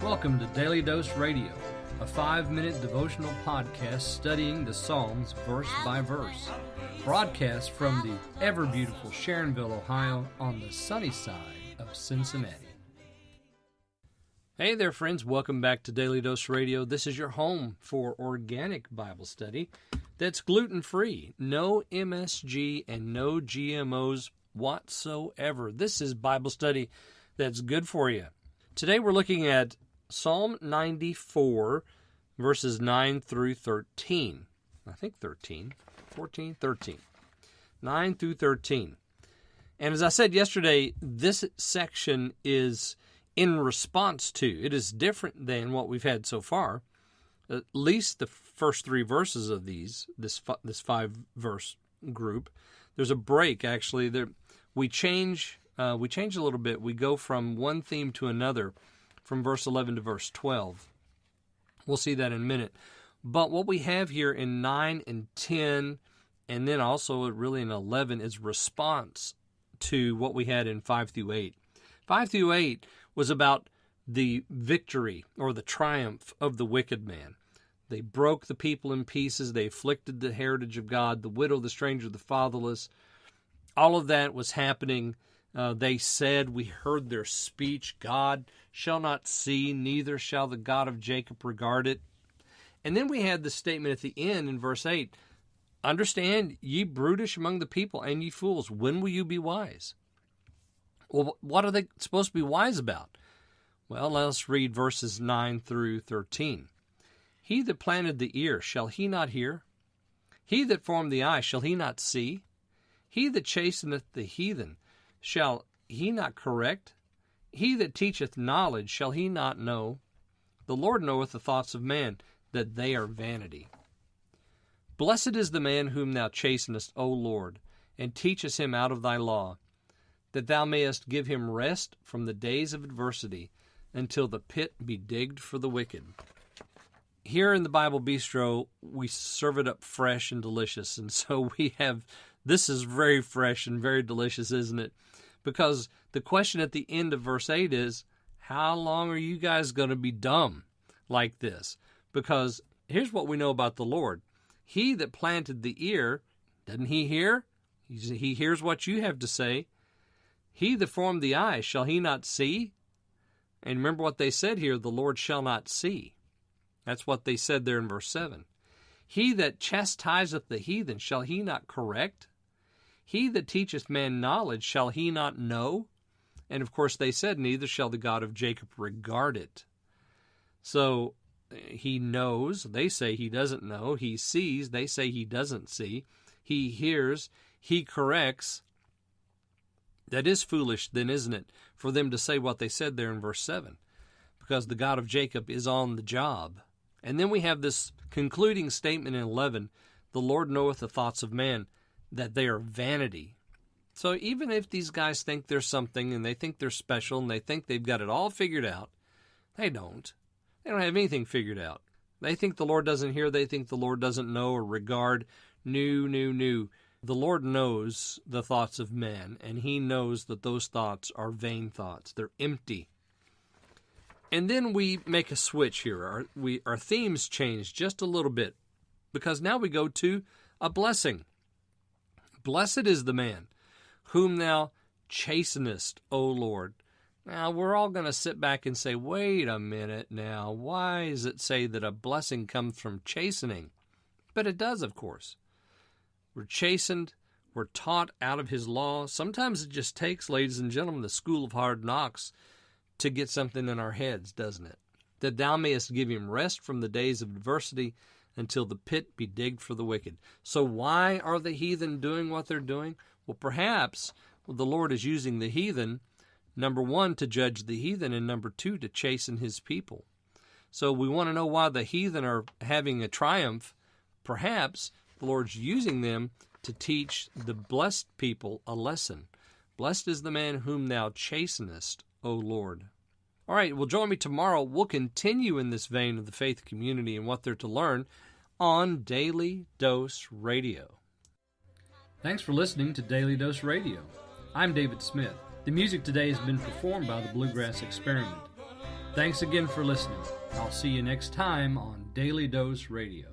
Welcome to Daily Dose Radio, a 5-minute devotional podcast studying the Psalms verse by verse. Broadcast from the ever-beautiful Sharonville, Ohio, on the sunny side of Cincinnati. Hey there, friends. Welcome back to Daily Dose Radio. This is your home for organic Bible study that's gluten-free, no MSG, and no GMOs whatsoever. This is Bible study that's good for you. Today we're looking at Psalm 94, verses 9 through 13. I think 13. 14, 13. 9 through 13. And as I said yesterday, this section is in response to. It is different than what we've had so far. At least the first 3 verses of this 5-verse group. There's a break, actually. We change a little bit. We go from one theme to another, from verse 11 to verse 12. We'll see that in a minute. But what we have here in 9 and 10, and then also really in 11, is response to what we had in 5 through 8. 5 through 8 was about the victory or the triumph of the wicked man. They broke the people in pieces. They afflicted the heritage of God, the widow, the stranger, the fatherless. All of that was happening. They said, we heard their speech, God shall not see, neither shall the God of Jacob regard it. And then we had the statement at the end in verse 8, understand, ye brutish among the people, and ye fools, when will you be wise? Well, what are they supposed to be wise about? Well, let's read verses 9 through 13. He that planted the ear, shall he not hear? He that formed the eye, shall he not see? He that chasteneth the heathen, shall he not correct? He that teacheth knowledge, shall he not know? The Lord knoweth the thoughts of man, that they are vanity. Blessed is the man whom thou chastenest, O Lord, and teachest him out of thy law, that thou mayest give him rest from the days of adversity, until the pit be digged for the wicked. Here in the Bible Bistro, we serve it up fresh and delicious, and so this is very fresh and very delicious, isn't it? Because the question at the end of verse 8 is, how long are you guys going to be dumb like this? Because here's what we know about the Lord. He that planted the ear, doesn't he hear? He hears what you have to say. He that formed the eye, shall he not see? And remember what they said here, the Lord shall not see. That's what they said there in verse 7. He that chastiseth the heathen, shall he not correct? He that teacheth man knowledge, shall he not know? And of course they said, neither shall the God of Jacob regard it. So he knows, they say he doesn't know. He sees, they say he doesn't see. He hears, he corrects. That is foolish then, isn't it, for them to say what they said there in verse 7, because the God of Jacob is on the job. And then we have this concluding statement in 11, the Lord knoweth the thoughts of man, that they are vanity. So even if these guys think they're something, and they think they're special, and they think they've got it all figured out, they don't. They don't have anything figured out. They think the Lord doesn't hear, they think the Lord doesn't know or regard. No. The Lord knows the thoughts of man, and he knows that those thoughts are vain thoughts. They're empty. And then we make a switch here. Our themes change just a little bit, because now we go to a blessing. Blessed is the man whom thou chastenest, O Lord. Now, we're all going to sit back and say, wait a minute now, why does it say that a blessing comes from chastening? But it does, of course. We're chastened, we're taught out of his law. Sometimes it just takes, ladies and gentlemen, the school of hard knocks to get something in our heads, doesn't it? That thou mayest give him rest from the days of adversity, until the pit be digged for the wicked. So why are the heathen doing what they're doing? Well, perhaps the Lord is using the heathen, number 1, to judge the heathen, and number 2, to chasten his people. So we want to know why the heathen are having a triumph. Perhaps the Lord's using them to teach the blessed people a lesson. Blessed is the man whom thou chastenest, O Lord. All right, well, join me tomorrow. We'll continue in this vein of the faith community and what they're to learn on Daily Dose Radio. Thanks for listening to Daily Dose Radio. I'm David Smith. The music today has been performed by the Bluegrass Experiment. Thanks again for listening. I'll see you next time on Daily Dose Radio.